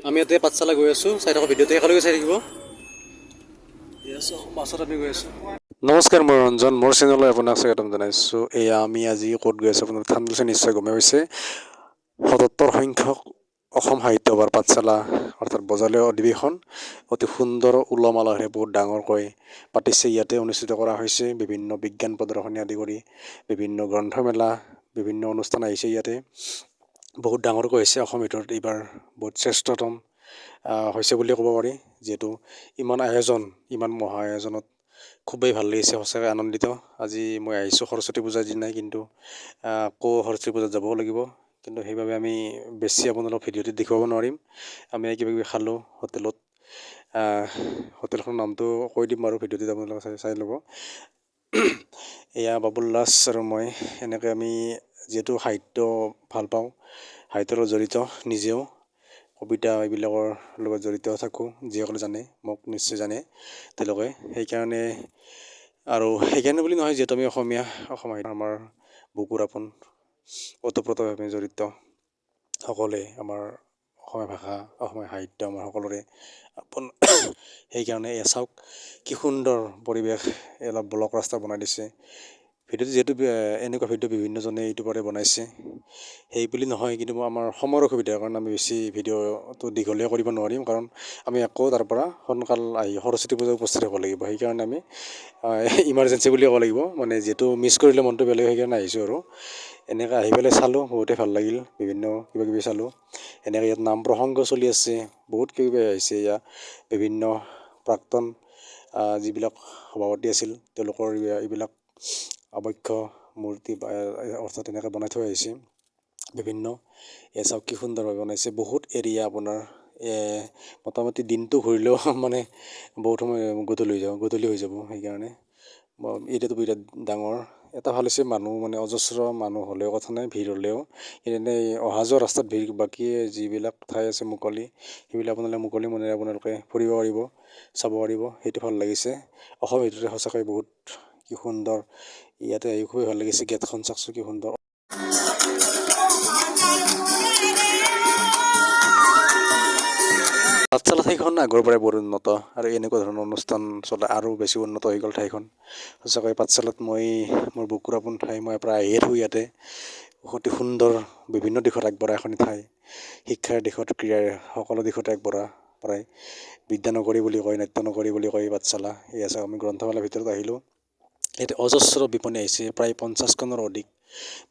আমি ইয়াতে পাঠশালা গৈ আছোঁ, চাই থাকক ভিডিঅ'টো একেলগে চাই থাকিব। বাছত আমি গৈ আছোঁ। নমস্কাৰ, মই ৰঞ্জন, মোৰ চেনেললৈ আপোনাক স্বাগতম জনাইছোঁ। এয়া আমি আজি ক'ত গৈ আছোঁ আপোনাক থাম্বনেইলত নিশ্চয় গমে পাইছে। ৭৭ সংখ্যক অসম সাহিত্য সভাৰ পাঠশালা অৰ্থাৎ বজালীয়া অধিৱেশন অতি সুন্দৰ উলহ-মালহেৰে বহুত ডাঙৰকৈ পাতিছে। ইয়াতে অনুষ্ঠিত কৰা হৈছে বিভিন্ন বিজ্ঞান প্ৰদৰ্শনী আদি কৰি বিভিন্ন গ্ৰন্থমেলা, বিভিন্ন অনুষ্ঠান আহিছে। ইয়াতে বহুত ডাঙৰকৈ হৈছে। অসমৰ ভিতৰত এইবাৰ বহুত শ্ৰেষ্ঠতম হৈছে বুলি ক'ব পাৰি। যিহেতু ইমান আয়োজন, ইমান মহা আয়োজনত খুবেই ভাল লাগিছে, সঁচাকৈ আনন্দিত। আজি মই আহিছোঁ সৰস্বতী পূজাৰ দিনাই, কিন্তু আকৌ সৰস্বতী পূজাত যাবও লাগিব। কিন্তু সেইবাবে আমি বেছি আপোনালোকক ভিডিঅ'টোত দেখুৱাব নোৱাৰিম। আমি কিবাকিবি খালোঁ হোটেলত। হোটেলখনৰ নামটো কৈ দিম বাৰু, ভিডিঅ'টোত আপোনালোকে চাই ল'ব। এয়া বাবুল দাস আৰু মই, এনেকৈ আমি যিহেতু সাহিত্য ভাল পাওঁ, সাহিত্যৰ লগত জড়িত, নিজেও কবিতা এইবিলাকৰ লগত জড়িত থাকোঁ। যিসকলে জানে, মোক নিশ্চয় জানে তেওঁলোকে। সেইকাৰণে বুলি নহয়, যিহেতু আমি অসমীয়া, আমাৰ বুকুৰ আপোন, ওতঃপ্ৰোতভাৱে জড়িত সকলোৱে আমাৰ অসমীয়া ভাষা, অসমীয়া সাহিত্য আমাৰ সকলোৰে আপোন। সেইকাৰণে এয়া চাওক কি সুন্দৰ পৰিৱেশ, অলপ ব্লক ৰাস্তা বনাই দিছে। ভিডিঅ'টো যিহেতু এনেকুৱা ভিডিঅ' বিভিন্নজনে ইউটিউবাৰে বনাইছে, সেই বুলি নহয়, কিন্তু আমাৰ সময়ৰ অসুবিধাৰ কাৰণে আমি বেছি ভিডিঅ'টো দীঘলীয়া কৰিব নোৱাৰিম। কাৰণ আমি আকৌ তাৰ পৰা সোনকাল আহি সৰস্বতী পূজাত উপস্থিত হ'ব লাগিব। সেইকাৰণে আমি ইমাৰ্জেঞ্চি বুলি ক'ব লাগিব, মানে যিহেতু মিছ কৰিলে মনটো বেলেগ, সেইকাৰণে আহিছোঁ আৰু এনেকৈ আহি পেলাই চালোঁ, বহুতেই ভাল লাগিল। বিভিন্ন কিবাকিবি চালোঁ। এনেকৈ ইয়াত নাম প্ৰসংগ চলি আছে, বহুত কিবাকিবি আহিছে। ইয়াত বিভিন্ন প্ৰাক্তন যিবিলাক সভাপতি আছিল, তেওঁলোকৰ এইবিলাক আবক্ষ মূৰ্তি অৰ্থাৎ তেনেকৈ বনাই থৈ আহিছে বিভিন্ন। এয়া চাওক কি সুন্দৰভাৱে বনাইছে। বহুত এৰিয়া আপোনাৰ মোটামুটি দিনটো ঘূৰিলেও মানে বহুত সময় গধূলি হৈ যাব। সেইকাৰণে এৰিয়াটো বিৰাট ডাঙৰ। এটা ভাল হৈছে, মানুহ মানে অজস্ৰ মানুহ হ'লেও কথা নাই, ভিৰ হ'লেও এনেই অহা যোৱা ৰাস্তাত ভিৰ। বাকী যিবিলাক ঠাই আছে মুকলি, সেইবিলাক মুকলি মনেৰে আপোনালোকে ফুৰিব পাৰিব, চাব পাৰিব। সেইটো ভাল লাগিছে। অসমৰ ভিতৰতে সঁচাকৈ বহুত কি সুন্দৰ। ইয়াতে আহি খুবেই ভাল লাগিছে। গেটখন চাওকচোন কি সুন্দৰ। পাঠশালা ঠাইখন আগৰ পৰাই বহুত উন্নত, আৰু এনেকুৱা ধৰণৰ অনুষ্ঠান চলে আৰু বেছি উন্নত হৈ গ'ল ঠাইখন। সঁচাকৈ পাঠশালাত মোৰ বুকুৰ আপোন ঠাই, মই প্ৰায় আহিয়ে থাকোঁ ইয়াতে। অতি সুন্দৰ, বিভিন্ন দিশত আগবঢ়া এখন ঠাই। শিক্ষাৰ দিশত, ক্ৰীড়াৰ সকলো দিশতে আগবঢ়া প্ৰায়। বিদ্যানগৰী বুলি কয়, নাট্যনগৰী বুলি কয় পাঠশালা। এয়া চাওক, আমি গ্ৰন্থমেলাৰ ভিতৰত আহিলোঁ। ইয়াতে অজস্ৰ বিপণী আহিছে, প্ৰায় 50খনৰ অধিক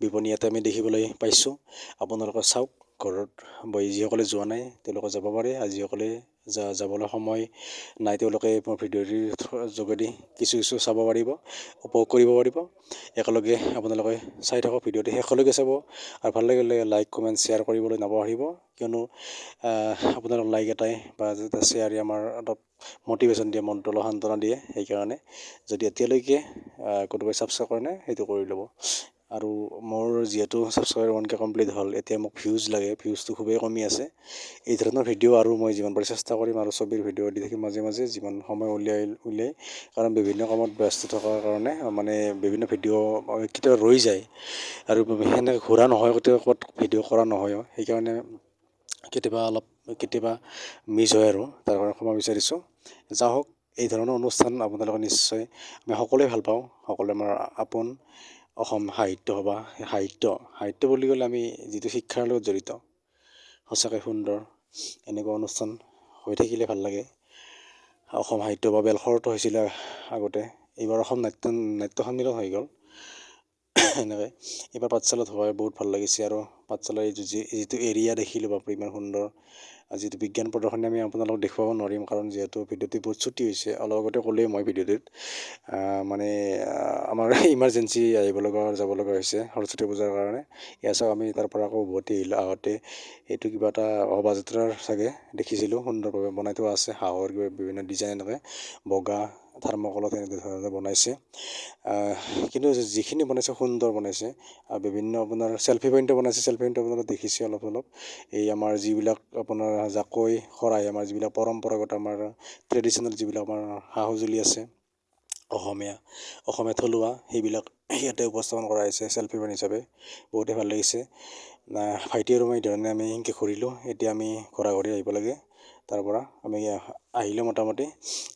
বিপণী ইয়াতে আমি দেখিবলৈ পাইছোঁ। আপোনালোকে চাওক, ঘৰত বহি যিসকলে যোৱা নাই তেওঁলোকে যাব পাৰে, আৰু যিসকলে যাবলৈ সময় নাই তেওঁলোকে মোৰ ভিডিঅ'টোৰ যোগেদি কিছু চাব পাৰিব, উপভোগ কৰিব পাৰিব। একেলগে আপোনালোকে চাই থাকক, ভিডিঅ'টো শেষলৈকে চাব। আৰু ভাল লাগিলে লাইক, কমেণ্ট, শ্বেয়াৰ কৰিবলৈ নাপাহৰিব। কিয়নো আপোনালোকৰ লাইক এটাই বা শ্বেয়াৰে আমাৰ অলপ মটিভেশ্যন দিয়ে, মনটো অলপ সান্তনা দিয়ে। সেইকাৰণে যদি এতিয়ালৈকে কোনোবাই ছাবস্ক্ৰাইব কৰা নাই, সেইটো কৰি ল'ব। আৰু মোৰ যিহেতু ছাবস্ক্ৰাইবাৰ 1K কমপ্লিট হ'ল, এতিয়া মোক ভিউজ লাগে। ভিউজটো খুবেই কমি আছে। এই ধৰণৰ ভিডিঅ' আৰু মই যিমান পাৰোঁ চেষ্টা কৰিম, আৰু ছবিৰ ভিডিঅ' দি থাকিম মাজে মাজে, যিমান সময় উলিয়াই। কাৰণ বিভিন্ন কামত ব্যস্ত থকাৰ কাৰণে মানে বিভিন্ন ভিডিঅ' কেতিয়াবা ৰৈ যায়, আৰু সেনেকৈ ঘূৰা নহয়, কেতিয়াবা ক'ত ভিডিঅ' কৰা নহয়। সেইকাৰণে কেতিয়াবা মিছ হয়, আৰু তাৰ কাৰণে ক্ষমা বিচাৰিছোঁ। যাই হওক, এই ধৰণৰ অনুষ্ঠান আপোনালোকে নিশ্চয়, আমি সকলোৱে ভাল পাওঁ, সকলোৱে আমাৰ আপোন। অসম সাহিত্য সভা, সাহিত্য বুলি ক'লে আমি যিটো শিক্ষাৰ লগত জড়িত, সঁচাকৈ সুন্দৰ। এনেকুৱা অনুষ্ঠান হৈ থাকিলে ভাল লাগে। অসম সাহিত্য সভা বেলশৰতো হৈছিলে আগতে, এইবাৰ অসম নাট্য সন্মিলন হৈ গ'ল। এনেকৈ এইবাৰ পাঠশালাত হোৱাই বহুত ভাল লাগিছে। আৰু পাঠশালাৰ যিটো এৰিয়া দেখিলোঁ, বাপৰে ইমান সুন্দৰ। যিটো বিজ্ঞান প্ৰদৰ্শনী আমি আপোনালোকক দেখুৱাব নোৱাৰিম, কাৰণ যিহেতু ভিডিঅ'টো বহুত ছুটি হৈছে। অলপ আগতে ক'লোৱেই মই ভিডিঅ'টোত, মানে আমাৰ ইমাৰ্জেঞ্চি যাব লগা হৈছে সৰস্বতী পূজাৰ কাৰণে। এয়া চাওক, আমি তাৰ পৰা আকৌ উভতি আহিলোঁ। আহোঁতে এইটো কিবা এটা শোভাযাত্ৰাৰ চাগে দেখিছিলোঁ, সুন্দৰভাৱে বনাই থোৱা আছে। হাঁহৰ কিবা বিভিন্ন ডিজাইন, এনেকৈ বগা থাৰ্মকলত এনেকুৱা ধৰণে বনাইছে। কিন্তু যিখিনি বনাইছে সুন্দৰ বনাইছে। বিভিন্ন আপোনাৰ চেল্ফি পইণ্টো বনাইছে। চেল্ফি পইণ্টো আপোনালোকে দেখিছে অলপ। এই আমাৰ যিবিলাক আপোনাৰ জাকৈ, শৰাই, আমাৰ যিবিলাক পৰম্পৰাগত, আমাৰ ট্ৰেডিশ্যনেল যিবিলাক আমাৰ সা সঁজুলি আছে, অসমীয়া থলুৱা, সেইবিলাক ইয়াতে উপস্থাপন কৰা হৈছে চেল্ফি পইণ্ট হিচাপে। বহুতেই ভাল লাগিছে। ভাইটি আৰু মই ধৰণে আমি সেনেকৈ ঘূৰিলোঁ। এতিয়া আমি ঘৰা ঘৰি আহিব লাগে। তাৰ পৰা আমি আহিলোঁ মোটামুটি।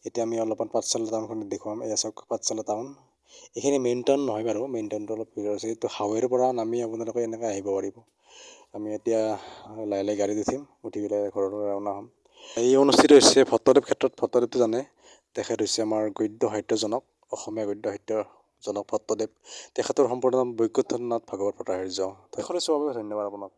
এতিয়া আমি অলপমান পাঠশালা টাউনখন দেখুৱাম। এয়া চাওক পাঠশালা টাউন। এইখিনি মেইন টাউন নহয় বাৰু, মেইন টাউনটো অলপ ভিতৰ আছে। এইটো হাৱেৰ পৰা নামি আপোনালোকে এনেকৈ আহিব পাৰিব। আমি এতিয়া লাহে লাহে গাড়ীত উঠিম, উঠি পেলাই ঘৰলৈ ৰাওনা হ'ম। এই অনুষ্ঠিত হৈছে ভট্টদেৱ ক্ষেত্ৰত। ভট্টদেৱটো জানে, তেখেত হৈছে আমাৰ গদ্য সাহিত্যজনক, অসমীয়া গদ্য সাহিত্যজনক ভট্টদেৱ। তেখেতৰ সম্পূৰ্ণ নাম বৈকুণ্ঠনাথ ভাগৱত ভট্টাচাৰ্য। তেখেতলৈ চোৱাৰ বাবে ধন্যবাদ আপোনাক।